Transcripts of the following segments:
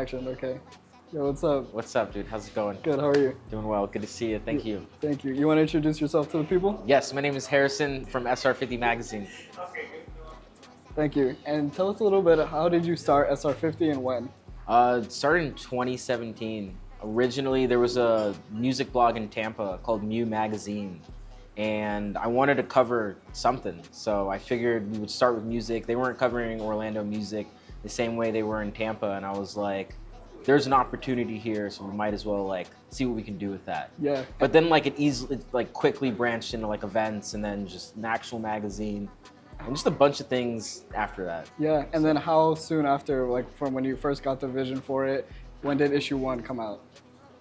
action, okay. Yo, what's up? What's up, dude? How's it going? Good, how are you? Doing well. Good to see you. Thank you. Thank you. You want to introduce yourself to the people? Yes, my name is Harrison from SR50 Magazine. Thank you. And tell us a little bit, how did you start SR50 and when? It started in 2017. Originally, there was a music blog in Tampa called Mu Magazine, and I wanted to cover something. So I figured we would start with music. They weren't covering Orlando music the same way they were in Tampa, and I was like, there's an opportunity here, so we might as well like see what we can do with that. Yeah. But then it quickly branched into like events and then just an actual magazine and just a bunch of things after that. Yeah, and then how soon after, like from when you first got the vision for it, when did issue 1 come out?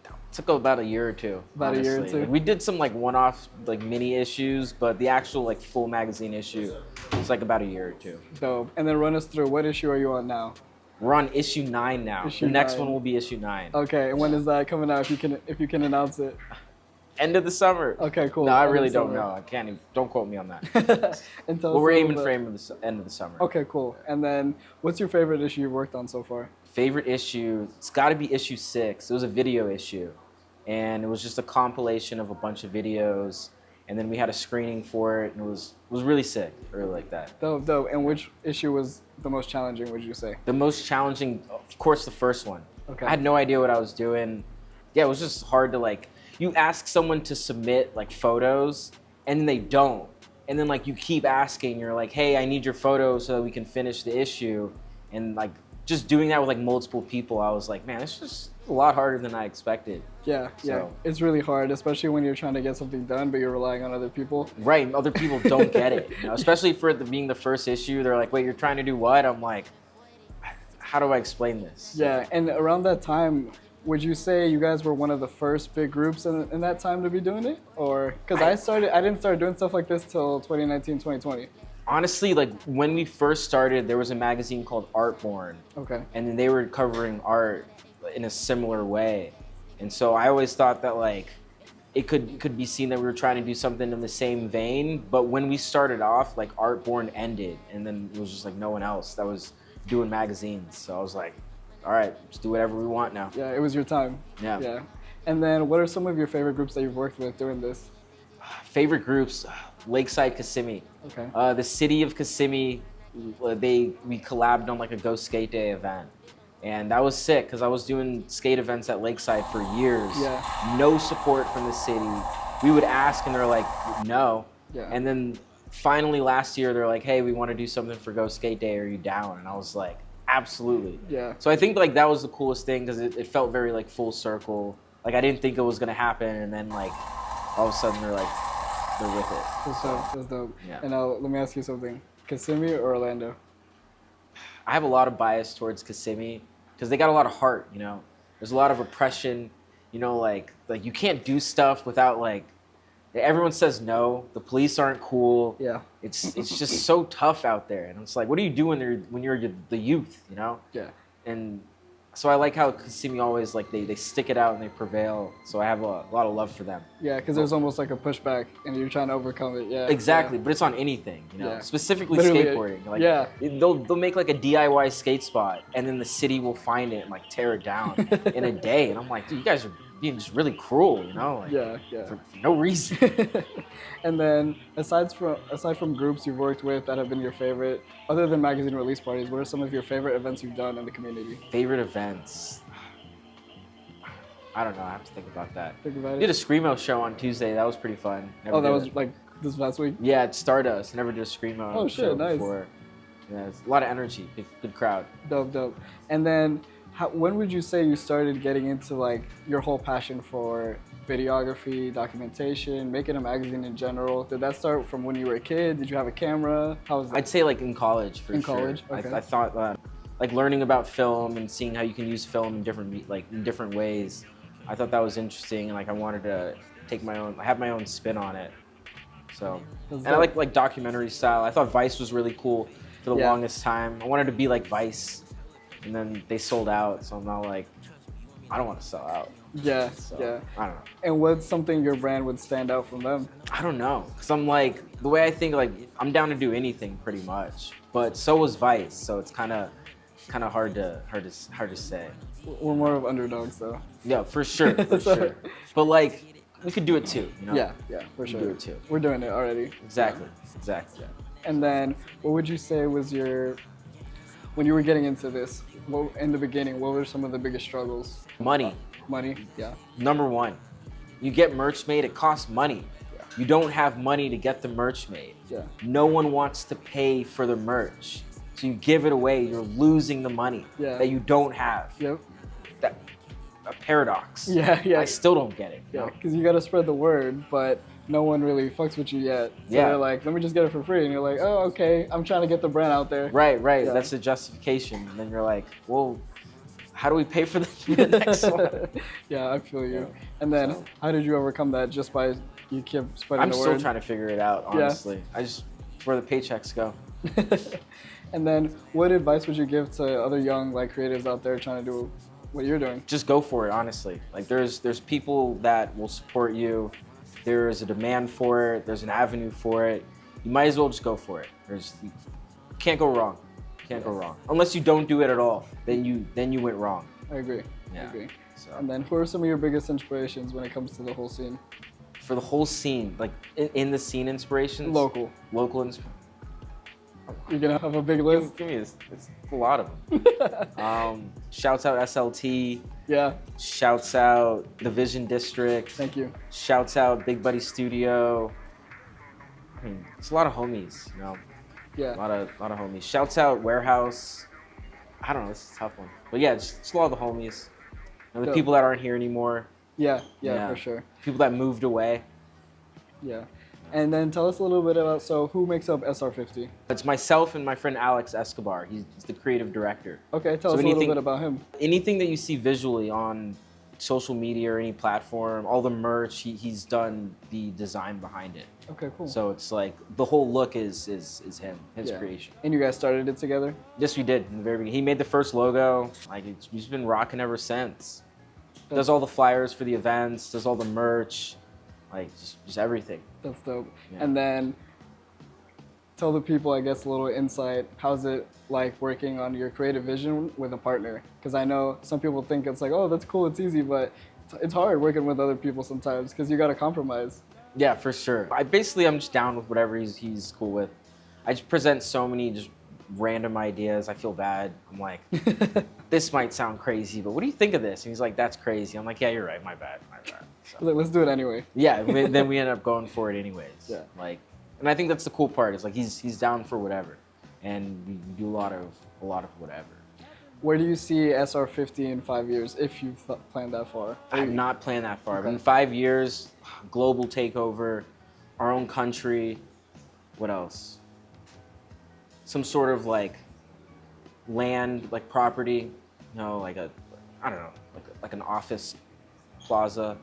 It took about a year or two. About honestly. a year or two? Like, we did some like one-off like mini issues, but the actual like full magazine issue was like about a year or two. Dope. And then run us through, what issue are you on now? We're on issue 9 now. Issue the next 9. one will be issue 9. Okay, and when is that coming out, if you can announce it? End of the summer. Okay, cool. No, I End of really the don't summer. know. I can't even, don't quote me on that. And tell But us we're a little aiming for bit- end of the summer. Okay, cool. And then what's your favorite issue you've worked on so far? Favorite issue, it's got to be issue 6. It was a video issue, and it was just a compilation of a bunch of videos, and then we had a screening for it, and it was really sick. I really like that. Dope, dope. And which issue was the most challenging, would you say? The most challenging, of course, the first one. Okay. I had no idea what I was doing. Yeah, it was just hard to like, you ask someone to submit like photos, and then they don't. And then like you keep asking, you're like, hey, I need your photos so that we can finish the issue. And like, just doing that with like multiple people, I was like, man, it's just a lot harder than I expected. Yeah, yeah. So- It's really hard, especially when you're trying to get something done, but you're relying on other people. Right, and other people don't get it. You know? Especially for it being the first issue, they're like, wait, you're trying to do what? I'm like, how do I explain this? Yeah, and around that time, would you say you guys were one of the first big groups in that time to be doing it? Or, because I didn't start doing stuff like this till 2019, 2020. Honestly, like when we first started, there was a magazine called Artborn. Okay. And then they were covering art in a similar way. And so I always thought that like it could be seen that we were trying to do something in the same vein. But when we started off, like Artborn ended, and then it was just like no one else that was doing magazines. So I was like, all right, just do whatever we want now. Yeah, it was your time. Yeah. Yeah. And then what are some of your favorite groups that you've worked with doing this? Favorite groups, Lakeside Kissimmee. Okay. The city of Kissimmee, we collabed on like a Go Skate Day event. And that was sick because I was doing skate events at Lakeside for years. Yeah. No support from the city. We would ask and they're like, no. Yeah. And then finally last year, they're like, hey, we want to do something for Go Skate Day. Are you down? And I was like, absolutely. Yeah. So I think like that was the coolest thing because it felt very like full circle. Like I didn't think it was going to happen. And then like all of a sudden they're with it. That's dope. That's dope. Yeah. And now let me ask you something. Kissimmee or Orlando? I have a lot of bias towards Kissimmee because they got a lot of heart, you know. There's a lot of oppression, you know, like you can't do stuff without like, everyone says no. The police aren't cool. Yeah. It's just so tough out there, and it's like, what do you do when you're the youth, you know? Yeah. And so I like how Kissimmee always like they stick it out and they prevail. So I have a lot of love for them. Yeah, because there's almost like a pushback and you're trying to overcome it. Yeah. Exactly, Yeah. but it's on anything, you know, Yeah. specifically Literally, skateboarding. Like, yeah. they'll make like a DIY skate spot, and then the city will find it and like tear it down in a day. And I'm like, dude, you guys are being just really cruel, you know? Like, Yeah, yeah. For no reason. And then aside from groups you've worked with that have been your favorite, other than magazine release parties, what are some of your favorite events you've done in the community? Favorite events? I don't know. I have to think about that. Think about We did a it. Screamo show on Tuesday. That was pretty fun. Never Oh, that did was it. like this last week? Yeah, at Stardust. Never did a Screamo Oh, show shit, nice. before. Yeah, it's a lot of energy. Good crowd. Dope, dope. And then when would you say you started getting into like your whole passion for videography, documentation, making a magazine in general? Did that start from when you were a kid? Did you have a camera? How was that? I'd say like in college for In sure. college? Okay. I thought like learning about film and seeing how you can use film in different ways. I thought that was interesting, and like I wanted to have my own spin on it. So, That's and I dope. like documentary style. I thought Vice was really cool for the Yeah. longest time. I wanted to be like Vice, and then they sold out. So I'm now like, I don't want to sell out. Yeah, So, yeah. I don't know. And what's something your brand would stand out from them? I don't know, cause I'm like the way I think, like I'm down to do anything pretty much. But so was Vice, so it's kind of hard to say. We're more of underdogs, though. Yeah, for sure, for So- sure. But like, we could do it too, you know? Yeah, for We sure. do it too. We're doing it already. Exactly, exactly. And then, what would you say was when you were getting into this, in the beginning, what were some of the biggest struggles? Money, Money, yeah. number one. You get merch made, it costs money. Yeah. You don't have money to get the merch made. Yeah. No one wants to pay for the merch. So you give it away, you're losing the money Yeah. that you don't have. Yep. That a paradox. Yeah. I still don't get it. You Yeah, know? because you got to spread the word, but no one really fucks with you yet. So Yeah. they're like, let me just get it for free. And you're like, oh, okay, I'm trying to get the brand out there. Right. Yeah. That's the justification. And then you're like, well, how do we pay for the next one? Yeah, I feel you. And then, So- how did you overcome that? Just by you keep spreading I'm the still word? trying to figure it out, honestly. It's where the paychecks go. And then, what advice would you give to other young creatives out there trying to do what you're doing? Just go for it, honestly. Like there's people that will support you. There's a demand for it. There's an avenue for it. You might as well just go for it. You can't go wrong. Can't go wrong. Unless you don't do it at all, then you went wrong. I agree. I Yeah. agree. So And then, who are some of your biggest inspirations when it comes to the whole scene? for the whole scene, like in the scene inspirations, Local. You're gonna have a big list. Give me this. It's a lot of them. Shouts out SLT. Yeah. Shouts out the Vison District. Thank you. Shouts out Big Buddy Studio. I mean, it's a lot of homies, you know. Yeah. A lot of homies. Shouts out Warehouse. I don't know, this is a tough one. But yeah, just a lot of the homies. And the Dope. people that aren't here anymore. Yeah. Yeah. For sure. People that moved away. Yeah. And then tell us a little bit about, so who makes up SR50? It's myself and my friend Alex Escobar. He's the creative director. Okay, tell So us a little anything- bit about him. Anything that you see visually on social media or any platform, all the merch, he's done the design behind it. Okay, cool. So it's like the whole look is him, his Yeah. creation. And you guys started it together? Yes, we did in the very beginning. He made the first logo. Like he's been rocking ever since. Does all the flyers for the events, does all the merch, like just everything. That's dope. Yeah. And then tell the people, I guess, a little insight. How's it like working on your creative vision with a partner? Because I know some people think it's like, oh, that's cool, it's easy, but it's hard working with other people sometimes because you got to compromise. Yeah, for sure. I'm just down with whatever he's cool with. I just present so many just random ideas. I feel bad. I'm like, this might sound crazy, but what do you think of this? And he's like, that's crazy. I'm like, yeah, you're right. My bad. So, Let's do it anyway. yeah, then we end up going for it anyways. Yeah. Like, and I think that's the cool part. Is like he's down for whatever, and we do a lot of whatever. Where do you see SR50 in 5 years, if you've planned that far? I'm not planning that far. Okay. But in 5 years, global takeover, our own country. What else? Some sort of like land, like property. You know, like I don't know, like an office plaza.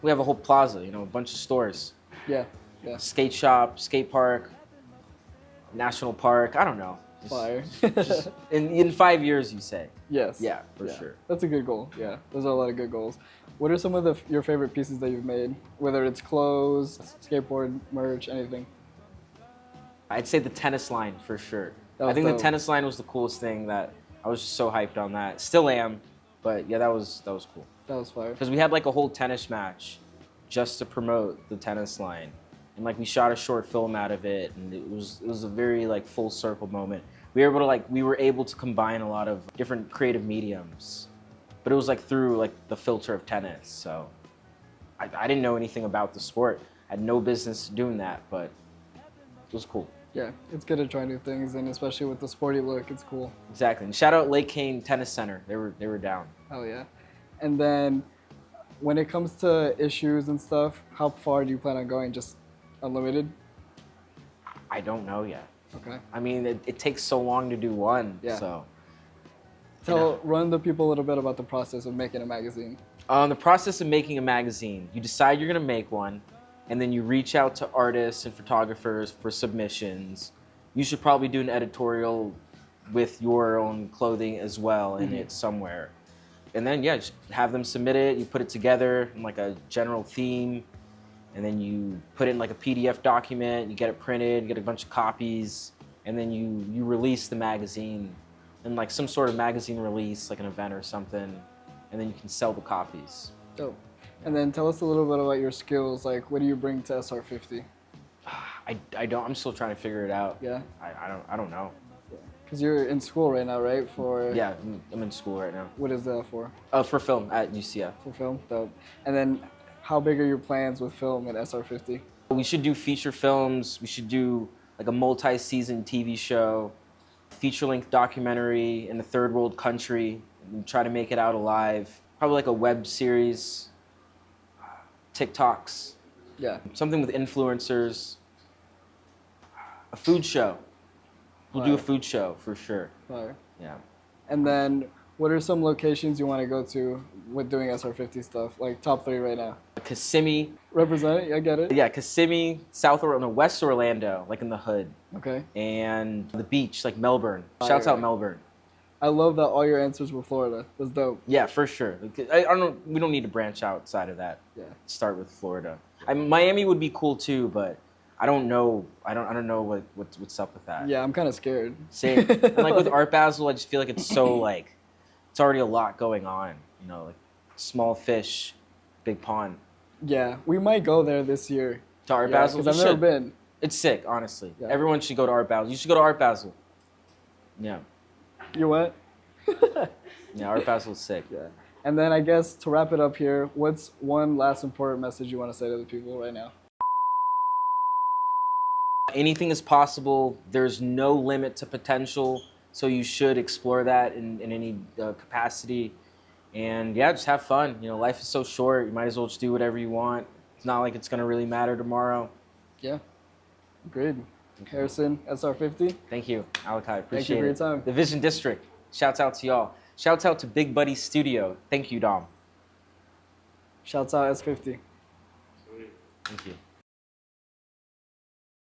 We have a whole plaza. You know, a bunch of stores. Yeah, yeah. Skate shop, skate park, national park. I don't know. Fire. Just in 5 years, you say? Yes. Yeah, for sure. That's a good goal. Yeah, those are a lot of good goals. What are some of your favorite pieces that you've made? Whether it's clothes, skateboard, merch, anything. I'd say the tennis line for sure. That I was think dope. the tennis line was the coolest thing. That I was just so hyped on that. Still am, but yeah, that was cool. That was fire. Because we had like a whole tennis match just to promote the tennis line, and like we shot a short film out of it, and it was a very like full circle moment. We were able to combine a lot of different creative mediums, but it was like through like the filter of tennis. So I didn't know anything about the sport. I had no business doing that, but it was cool. Yeah, it's good to try new things, and especially with the sporty look, it's cool. Exactly. And shout out Lake Kane Tennis Center. They were down. Oh yeah. And then when it comes to issues and stuff, how far do you plan on going? Just unlimited? I don't know yet. Okay. I mean, it takes so long to do one. Yeah. So Run the people a little bit about the process of making a magazine. the process of making a magazine, you decide you're gonna make one, and then you reach out to artists and photographers for submissions. You should probably do an editorial with your own clothing as well in it somewhere. And then yeah, just have them submit it. You put it together in like a general theme, and then you put it in like a PDF document. You get it printed, you get a bunch of copies, and then you release the magazine in like some sort of magazine release, like an event or something. and then you can sell the copies. Dope. And then tell us a little bit about your skills. Like, what do you bring to SR50? I don't. I'm still trying to figure it out. Yeah. I don't know. Because you're in school right now, right? Yeah, I'm in school right now. What is that for? For film at UCF. For film? Dope. And then how big are your plans with film at SR50? We should do feature films. We should do like a multi-season TV show, feature-length documentary in a third world country, and try to make it out alive. Probably like a web series, TikToks, Yeah. something with influencers, a food show. We'll do a food show for sure. Fire. Yeah. And then what are some locations you want to go to with doing SR50 stuff? Like top 3 right now. Kissimmee. Represent it, I get it. Yeah, Kissimmee, West Orlando, like in the hood. Okay. And the beach, like Melbourne. Shouts out Melbourne. I love that all your answers were Florida. That's dope. Yeah, for sure. I don't know. We don't need to branch outside of that. Yeah. Start with Florida. Miami would be cool too, but I don't know. I don't know what's up with that. Yeah, I'm kind of scared. Same. And like with Art Basel, I just feel like it's so like it's already a lot going on. You know, like small fish, big pond. Yeah, we might go there this year. To Art Basel, because I've never been. It's sick, honestly. Yeah. Everyone should go to Art Basel. You should go to Art Basel. Yeah. You what? Yeah, Art Basel is sick. Yeah. And then I guess to wrap it up here, what's one last important message you want to say to the people right now? Anything is possible. There's no limit to potential, so you should explore that in any capacity. And yeah, just have fun. You know, life is so short. You might as well just do whatever you want. It's not like it's gonna really matter tomorrow. Yeah. Agreed. Harrison, SR50. Thank you, Alakai. Appreciate it. Thank you for your time. The Vison District. Shouts out to y'all. Shouts out to Big Buddy Studio. Thank you, Dom. Shouts out S50. Thank you.